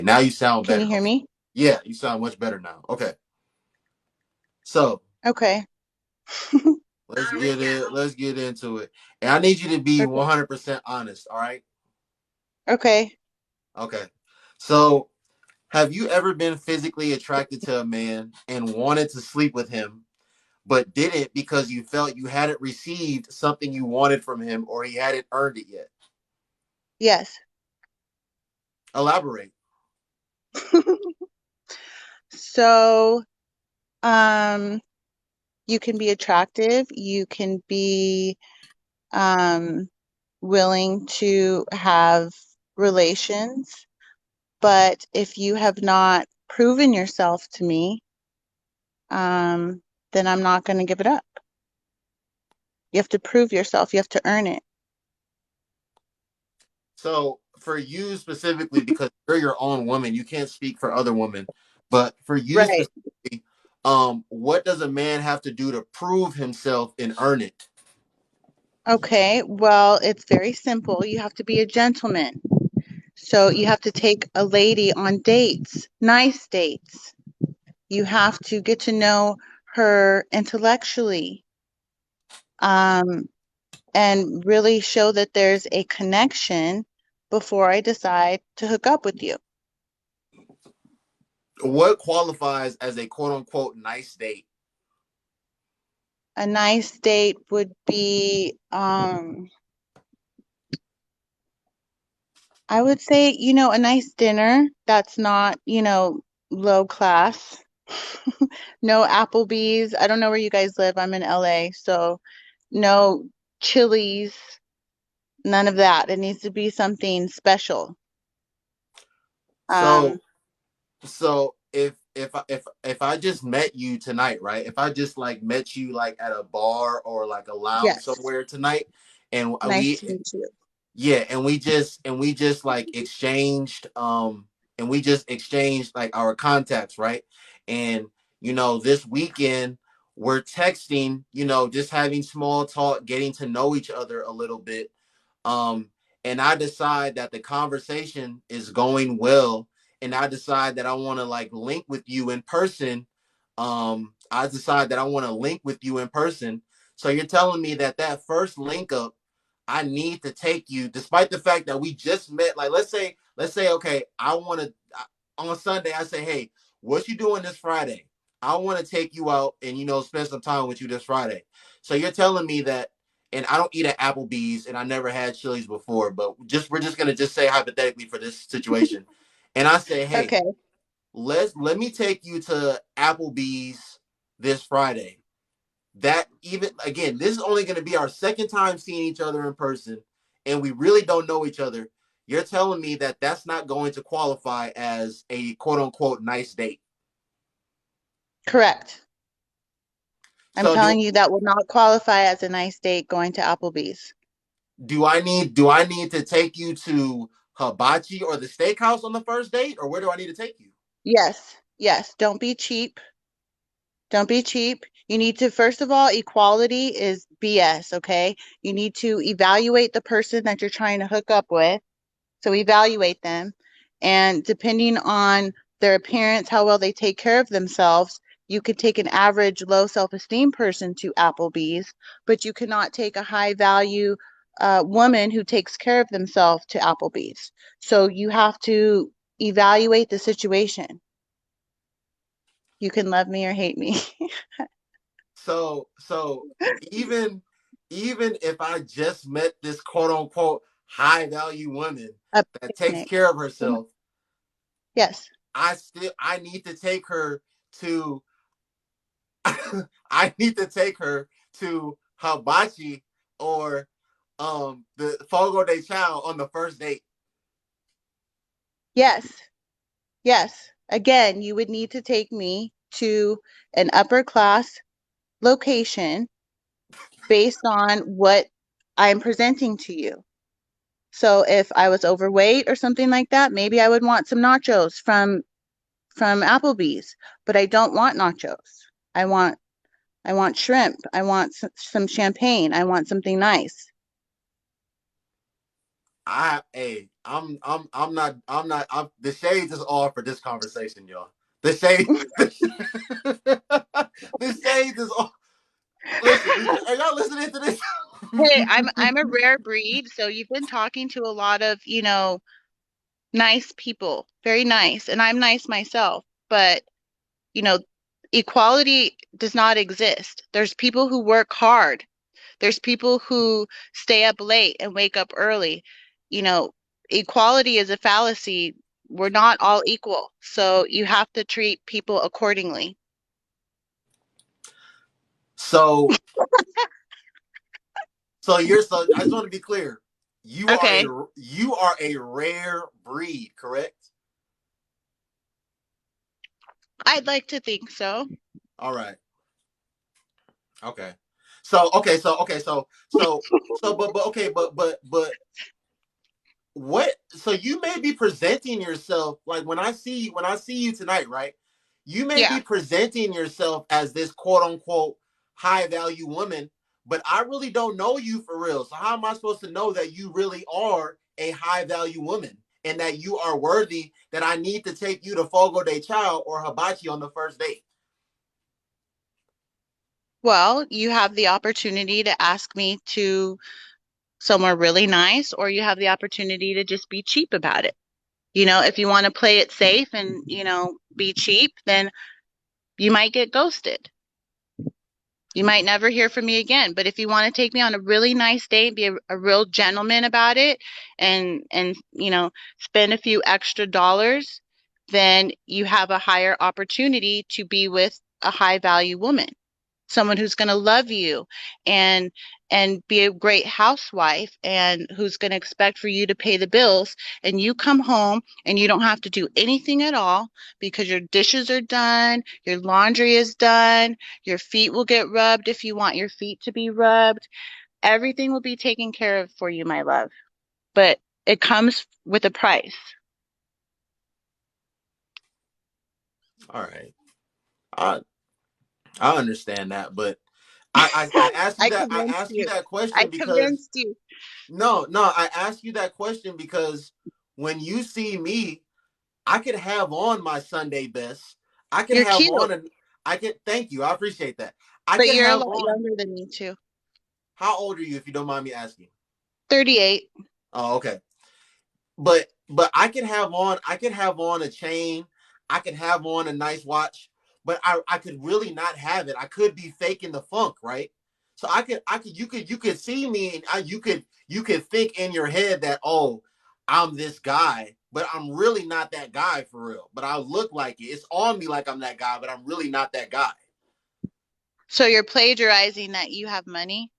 Now you sound Can you better. hear Okay. me? Yeah, you sound much better now. Okay. So Okay. let's get into it. And I need you to be Okay. 100% honest, all right? Okay. Okay. So have you ever been physically attracted to a man and wanted to sleep with him, but didn't because you felt you hadn't received something you wanted from him or he hadn't earned it yet? Yes. Elaborate. So, um, you can be attractive, you can be um willing to have relations, but if you have not proven yourself to me, um, then I'm not going to give it up. You have to prove yourself, you have to earn it. So for you specifically, because you're your own woman, you can't speak for other women. But for you Right. specifically, what does a man have to do to prove himself and earn it? Okay, well, it's very simple. You have to be a gentleman. So you have to take a lady on dates, nice dates. You have to get to know her intellectually, um, and really show that there's a connection before I decide to hook up with you. What qualifies as a quote unquote nice date? A nice date would be, I would say, a nice dinner that's not, low class. No Applebees. I don't know where you guys live. I'm in LA, so no Chili's, none of that. It needs to be something special. So Um, so if I just met you tonight, right? If I just like met you like at a bar or like a lounge yes. somewhere tonight, and Nice we to meet you. yeah, and we just like exchanged and we just exchanged like our contacts, right? And this weekend we're texting, just having small talk, getting to know each other a little bit. Um and I decide that the conversation is going well and I decide that I want to like link with you in person. I decide that I want to link with you in person. So you're telling me that that first link up I need to take you, despite the fact that we just met. Like, let's say, okay, I want to on Sunday. I say, hey, what you doing this Friday? I want to take you out and spend some time with you this Friday. So you're telling me that, and I don't eat at Applebee's, and I never had Chili's before, but we're just gonna just say hypothetically for this situation, and I say, hey, Okay. let me take you to Applebee's this Friday. That even again, this is only going to be our second time seeing each other in person, and we really don't know each other. You're telling me that that's not going to qualify as a quote unquote nice date. Correct. I'm So do telling you that will not qualify as a nice date going to Applebee's. do I need to take you to Hibachi or the steakhouse on the first date, or where do I need to take you? Yes. Yes. Don't be cheap. Don't be cheap. You need to, first of all, equality is BS, okay? You need to evaluate the person that you're trying to hook up with. So evaluate them. And depending on their appearance, how well they take care of themselves, you could take an average low self-esteem person to Applebee's, but you cannot take a high value woman who takes care of themselves to Applebee's. So you have to evaluate the situation. You can love me or hate me. So even even if I just met this quote unquote high value woman A that takes picnic. care of herself, Yes. I need to take her to I need to take her to Hibachi or the Fogo de Chao on the first date. Yes. Yes. Again, you would need to take me to an upper class location based on what I'm presenting to you. So if I was overweight or something like that, maybe I would want some nachos from Applebee's, but I don't want nachos. I want I want shrimp. I want some champagne. I want something nice. the shades is all for this conversation, y'all. The shade, the shades is all. Listen, are y'all listening to this? Hey, I'm a rare breed, so you've been talking to a lot of, nice people, very nice, and I'm nice myself, but you know, equality does not exist. There's people who work hard. There's people who stay up late and wake up early. You know, equality is a fallacy. We're not all equal. So you have to treat people accordingly. So, so I just want to be clear. Okay. You are a rare breed, correct? I'd like to think so. All right. Okay. But okay, but what? So you may be presenting yourself like when I see you tonight, right? You may Yeah. be presenting yourself as this quote unquote high value woman, but I really don't know you for real. So how am I supposed to know that you really are a high value woman and that you are worthy that I need to take you to Fogo de Chao or Hibachi on the first date? Well, you have the opportunity to ask me to somewhere really nice, or you have the opportunity to just be cheap about it. If you want to play it safe and, be cheap, then you might get ghosted. You might never hear from me again. But if you want to take me on a really nice date, be a real gentleman about it, and spend a few extra dollars, then you have a higher opportunity to be with a high value woman, someone who's going to love you and be a great housewife and who's going to expect for you to pay the bills, and you come home and you don't have to do anything at all because your dishes are done, your laundry is done, your feet will get rubbed if you want your feet to be rubbed. Everything will be taken care of for you, my love, but it comes with a price. All right. I I understand that, but I asked you I that convinced you. I question because convinced you. no, I asked you that question because when you see me, I could have on my Sunday best. I could You're have cute, on and I could thank you. I appreciate that. I but could you're a have lot on. younger than me too. How old are you if you don't mind me asking? 38. Oh, okay. But I could have on a chain, I could have on a nice watch, but I could really not have it. I could be faking the funk, right? So you could see me and you could think in your head that, oh, I'm this guy, but I'm really not that guy for real. But I look like it. It's on me like I'm that guy, but I'm really not that guy. So you're plagiarizing that you have money?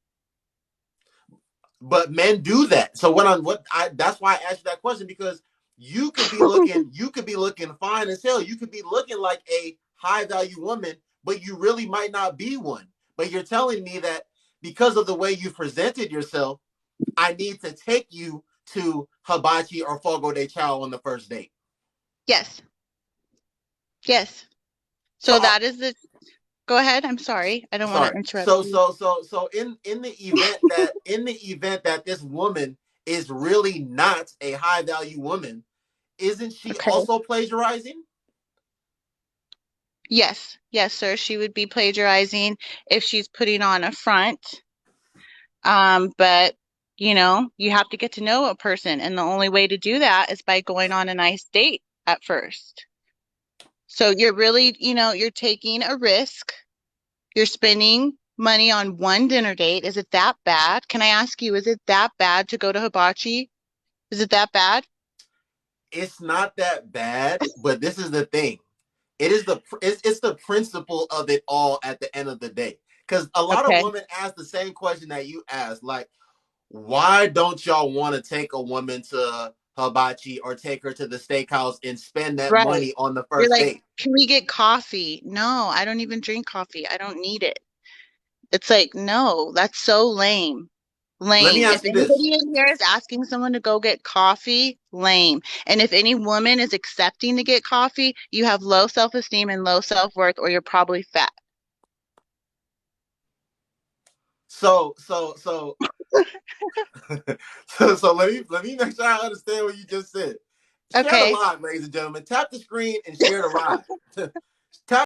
But men do that. So what I that's why I asked you that question because you could be looking fine as hell. You could be looking like a high value woman, but you really might not be one. But you're telling me that because of the way you presented yourself, I need to take you to Hibachi or Fogo de Chao on the first date. Yes. Yes. So So that is the, go ahead. I'm sorry. I don't want to sorry. interrupt you. So in the event that this woman is really not a high value woman, isn't she Okay. also plagiarizing? Yes. Yes, sir. She would be plagiarizing if she's putting on a front. But you have to get to know a person, and the only way to do that is by going on a nice date at first. So you're really, you're taking a risk. You're spending money on one dinner date. Is it that bad? Can I ask you, is it that bad to go to Hibachi? Is it that bad? It's not that bad, but this is the thing. It's the principle of it all at the end of the day. Because a lot of Okay. women ask the same question that you asked, like, why don't y'all want to take a woman to hibachi or take her to the steakhouse and spend that Right. money on the You're first like, date? can we get coffee? No, I don't even drink coffee. I don't need it. It's like, no, that's so lame. Let me Lame. If ask you this. anybody in here is asking someone to go get coffee, lame. And if any woman is accepting to get coffee, you have low self-esteem and low self-worth, or you're probably fat. So So let me make sure I understand what you just said. Share the Okay. live, ladies and gentlemen. Tap the screen and share the live. Tap